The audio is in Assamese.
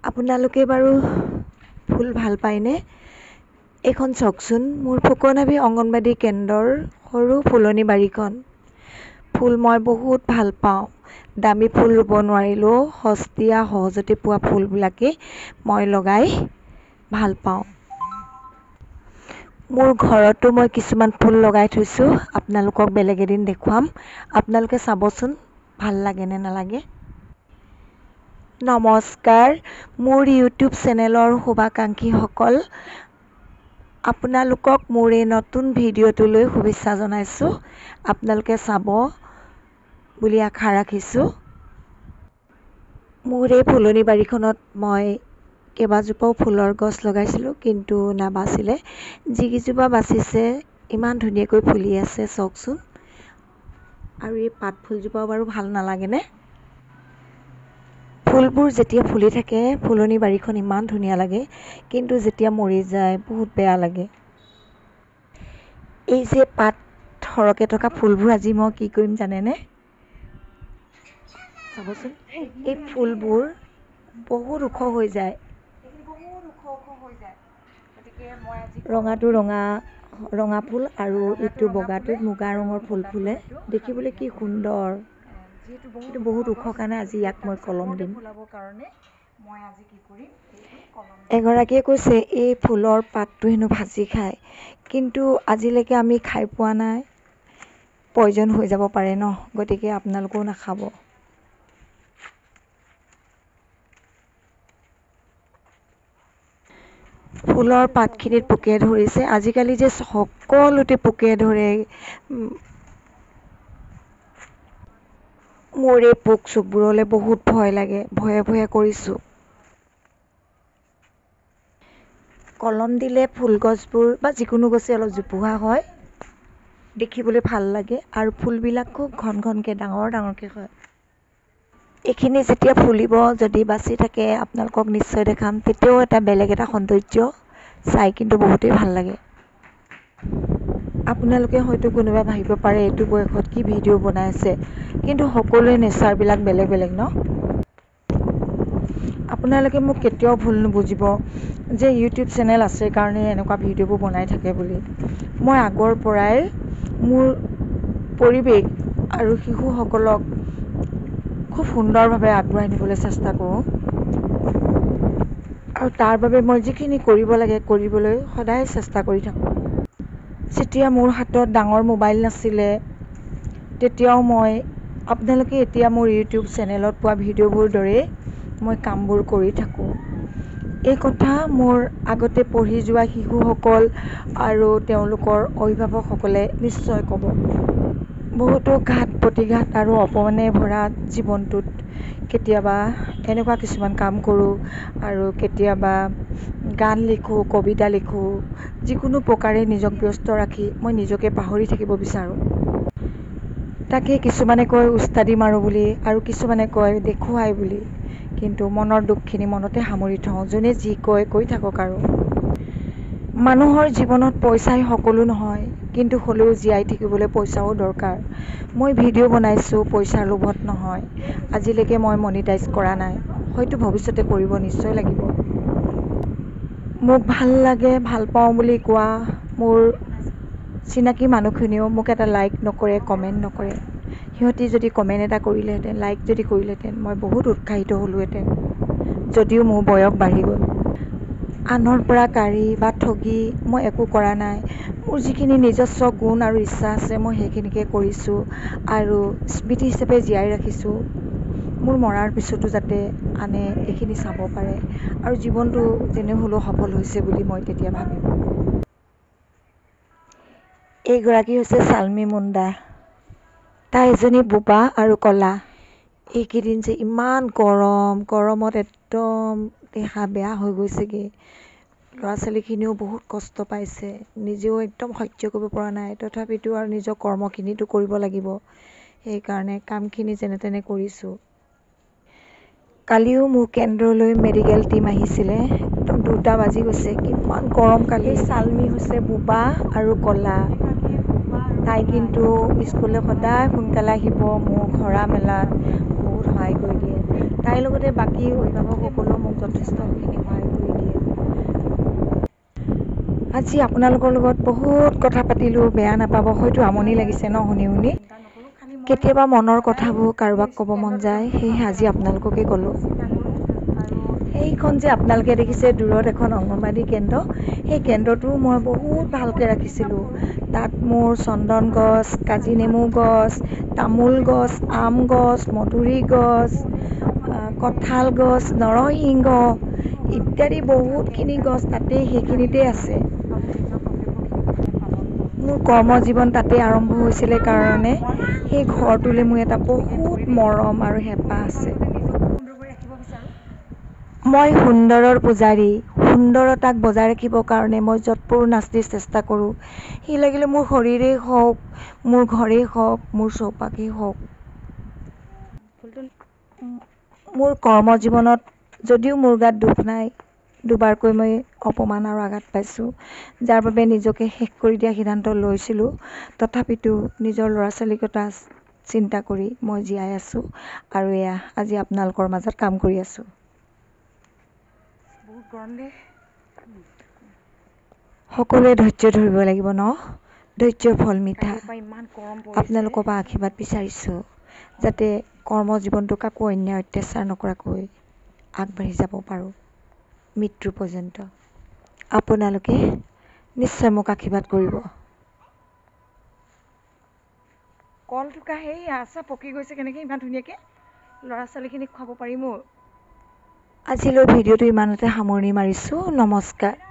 আপোনালোকে বাৰু ফুল ভাল পায়নে? এইখন চাওকচোন, মোৰ ফুকনহাবি অংগনবাদী কেন্দ্ৰৰ সৰু ফুলনি বাৰীখন। ফুল মই বহুত ভাল পাওঁ। দামী ফুল ৰুব নোৱাৰিলেও সস্তীয়া সহজতে পোৱা ফুলবিলাকেই মই লগাই ভাল পাওঁ। মোৰ ঘৰতো মই কিছুমান ফুল লগাই থৈছোঁ, আপোনালোকক বেলেগ এদিন দেখুৱাম। আপোনালোকে চাবচোন ভাল লাগে নে নালাগে। নমস্কাৰ, মোৰ ইউটিউব চেনেলৰ শুভাকাংক্ষীসকল, আপোনালোকক মোৰ এই নতুন ভিডিঅ'টোলৈ শুভেচ্ছা জনাইছোঁ। আপোনালোকে চাব বুলি আশা ৰাখিছোঁ। মোৰ এই ফুলনি বাৰীখনত মই কেইবাজোপাও ফুলৰ গছ লগাইছিলোঁ, কিন্তু নাবাচিলে। যিকেইজোপা বাচিছে ইমান ধুনীয়াকৈ ফুলি আছে চাওকচোন। আৰু এই পাত ফুলজোপাও বাৰু ভাল নালাগেনে? ফুলবোৰ যেতিয়া ফুলি থাকে ফুলনি বাৰীখন ইমান ধুনীয়া লাগে, কিন্তু যেতিয়া মৰি যায় বহুত বেয়া লাগে। এই যে পাত সৰহকৈ থকা ফুলবোৰ আজি মই কি কৰিম জানেনে? চাবচোন, এই ফুলবোৰ বহুত ওখ হৈ যায়। ৰঙাটো ৰঙা ফুল আৰু ইটো বগাটোত মুগা ৰঙৰ ফুল ফুলে। দেখিবলৈ কি সুন্দৰ। কিন্তু বহুত ওখ কাৰণে আজি ইয়াক মই কলম দিম। এগৰাকীয়ে কৈছে এই ফুলৰ পাতটো হেনো ভাজি খায়, কিন্তু আজিলৈকে আমি খাই পোৱা নাই। পয়জন হৈ যাব পাৰে ন, গতিকে আপোনালোকেও নাখাব। ফুলৰ পাতখিনিত পোকে ধৰিছে। আজিকালি যে সকলোতে পোকে ধৰে। মোৰ এই পোক চোকবোৰলৈ বহুত ভয় লাগে, ভয়ে ভয়ে কৰিছোঁ। কলম দিলে ফুলগছবোৰ বা যিকোনো গছেই অলপ জোপোহা হয়, দেখিবলৈ ভাল লাগে আৰু ফুলবিলাক খুব ঘন ঘনকৈ ডাঙৰকৈ হয়। এইখিনি যেতিয়া ফুলিব যদি বাচি থাকে আপোনালোকক নিশ্চয় দেখাম। তেতিয়াও এটা বেলেগ এটা সৌন্দৰ্য, চাই কিন্তু বহুতেই ভাল লাগে। আপোনালোকে হয়তো কোনোবাই ভাবিব পাৰে এইটো বয়সত কি ভিডিঅ' বনাই আছে, কিন্তু সকলোৰে নেচাৰবিলাক বেলেগ বেলেগ ন। আপোনালোকে মোক কেতিয়াও ভুল নুবুজিব যে ইউটিউব চেনেল আছে কাৰণে এনেকুৱা ভিডিঅ'বোৰ বনাই থাকে বুলি। মই আগৰ পৰাই মোৰ পৰিৱেশ আৰু শিশুসকলক খুব সুন্দৰভাৱে আগবঢ়াই নিবলৈ চেষ্টা কৰোঁ, আৰু তাৰ বাবে মই যিখিনি কৰিব লাগে কৰিবলৈ সদায় চেষ্টা কৰি থাকোঁ। যেতিয়া মোৰ হাতত ডাঙৰ মোবাইল নাছিলে তেতিয়াও মই আপোনালোকে এতিয়া মোৰ ইউটিউব চেনেলত পোৱা ভিডিঅ'বোৰ দৰেই মই কামবোৰ কৰি থাকোঁ। এই কথা মোৰ আগতে পঢ়ি যোৱা শিশুসকল আৰু তেওঁলোকৰ অভিভাৱকসকলে নিশ্চয় ক'ব। বহুতো ঘাত প্ৰতিঘাত আৰু অপমানে ভৰা জীৱনটোত কেতিয়াবা এনেকুৱা কিছুমান কাম কৰোঁ, আৰু কেতিয়াবা গান লিখোঁ, কবিতা লিখোঁ। যিকোনো প্ৰকাৰে নিজক ব্যস্ত ৰাখি মই নিজকে পাহৰি থাকিব বিচাৰোঁ। তাকে কিছুমানে কয় উস্তাদি মাৰোঁ বুলি, আৰু কিছুমানে কয় দেখুৱাই বুলি, কিন্তু মনৰ দুখখিনি মনতে সামৰি থওঁ। যোনে যি কয় কৈ থাকক আৰু। মানুহৰ জীৱনত পইচাই সকলো নহয়, কিন্তু হ'লেও জীয়াই থাকিবলৈ পইচাও দৰকাৰ। মই ভিডিঅ' বনাইছোঁ পইচাৰ লোভত নহয়। আজিলৈকে মই মনিটাইজ কৰা নাই, হয়তো ভৱিষ্যতে কৰিব নিশ্চয় লাগিব। মোক ভাল লাগে, ভাল পাওঁ বুলি কোৱা মোৰ চিনাকি মানুহখিনিও মোক এটা লাইক নকৰে, কমেণ্ট নকৰে। সিহঁতি যদি কমেণ্ট এটা কৰিলেহেঁতেন, লাইক যদি কৰিলেহেঁতেন, মই বহুত উৎসাহিত হ'লোহেঁতেন। যদিও মোৰ বয়স বাঢ়ি গ'ল। আনৰ পৰা কাঢ়ি বা ঠগি মই একো কৰা নাই। মোৰ যিখিনি নিজস্ব গুণ আৰু ইচ্ছা আছে মই সেইখিনিকে কৰিছোঁ, আৰু স্মৃতি হিচাপে জীয়াই ৰাখিছোঁ। মোৰ মৰাৰ পিছতো যাতে আনে এইখিনি চাব পাৰে, আৰু জীৱনটো যেনে হ'লেও সফল হৈছে বুলি মই তেতিয়া ভাবিম। এইগৰাকী হৈছে চালমী মুণ্ডা। তাই এজনী বোবা আৰু ক'লা। এইকেইদিন যে ইমান গৰমত একদম দেহা বেয়া হৈ গৈছেগৈ। ল'ৰা ছোৱালীখিনিও বহুত কষ্ট পাইছে, নিজেও একদম সহ্য কৰিব পৰা নাই। তথাপিতো আৰু নিজৰ কৰ্মখিনিতো কৰিব লাগিব, সেইকাৰণে কামখিনি যেনে তেনে কৰিছোঁ। কালিও মোৰ কেন্দ্ৰলৈ মেডিকেল টীম আহিছিলে, একদম 2টা বাজি গৈছে। কিমান গৰম কালি। চালমী হৈছে বোবা আৰু ক'লা। তাই কিন্তু স্কুললৈ সদায় সোনকালে আহিব, মোক সৰা মেলাত বহুত সহায় কৰি দিয়ে। তাইৰ লগতে বাকী অভিভাৱকসকলেও মোক যথেষ্টখিনি সহায় কৰি দিয়ে। আজি আপোনালোকৰ লগত বহুত কথা পাতিলোঁ, বেয়া নাপাব, হয়তো আমনি লাগিছে ন শুনি শুনি। কেতিয়াবা মনৰ কথাবোৰ কাৰোবাক ক'ব মন যায়, সেয়েহে আজি আপোনালোককে ক'লোঁ। এইখন যে আপোনালোকে দেখিছে দূৰত এখন অংগনবাদী কেন্দ্ৰ, সেই কেন্দ্ৰটো মই বহুত ভালকৈ ৰাখিছিলোঁ। তাত মোৰ চন্দন গছ, কাজি নেমু গছ, তামোল গছ, আম গছ, মধুৰি গছ, কঁঠাল গছ, নৰসিংহ ইত্যাদি বহুতখিনি গছ তাতেই সেইখিনিতে আছে। মোৰ কৰ্মজীৱন তাতেই আৰম্ভ হৈছিলে কাৰণে সেই ঘৰটোলৈ মোৰ এটা বহুত মৰম আৰু হেঁপাহ আছে। মই সুন্দৰৰ পূজাৰী। সুন্দৰতাক বজাই ৰাখিবৰ কাৰণে মই যৎপৰো নাস্তিৰ চেষ্টা কৰোঁ। সি লাগিলে মোৰ শৰীৰেই হওক, মোৰ ঘৰেই হওক, মোৰ চৌপাশেই হওক। মোৰ কৰ্মজীৱনত যদিও মোৰ গাত দুখ নাই, দুবাৰকৈ মই অপমান আৰু আঘাত পাইছোঁ, যাৰ বাবে নিজকে শেষ কৰি দিয়া সিদ্ধান্ত লৈছিলোঁ। তথাপিতো নিজৰ ল'ৰা ছোৱালীৰ কথা চিন্তা কৰি মই জীয়াই আছোঁ আৰু এয়া আজি আপোনালোকৰ মাজত কাম কৰি আছোঁ। বহুত গৰম দেই। সকলোৱে ধৈৰ্য ধৰিব লাগিব ন? ধৈৰ্যৰ ফল মিঠা। আপোনালোকৰ পৰা আশীৰ্বাদ বিচাৰিছোঁ যাতে কৰ্মজীৱনটো কাকো অন্যায় অত্যাচাৰ নকৰাকৈ আগবাঢ়ি যাব পাৰোঁ মৃত্যু পৰ্যন্ত। আপোনালোকে নিশ্চয় মোক আশীৰ্বাদ কৰিব। কল থোকা সেই আচাৰ পকি গৈছে কেনেকৈ ইমান ধুনীয়াকৈ, ল'ৰা ছোৱালীখিনিক খুৱাব পাৰিম। আজিলৈ ভিডিঅ'টো ইমানতে সামৰণি মাৰিছোঁ। নমস্কাৰ।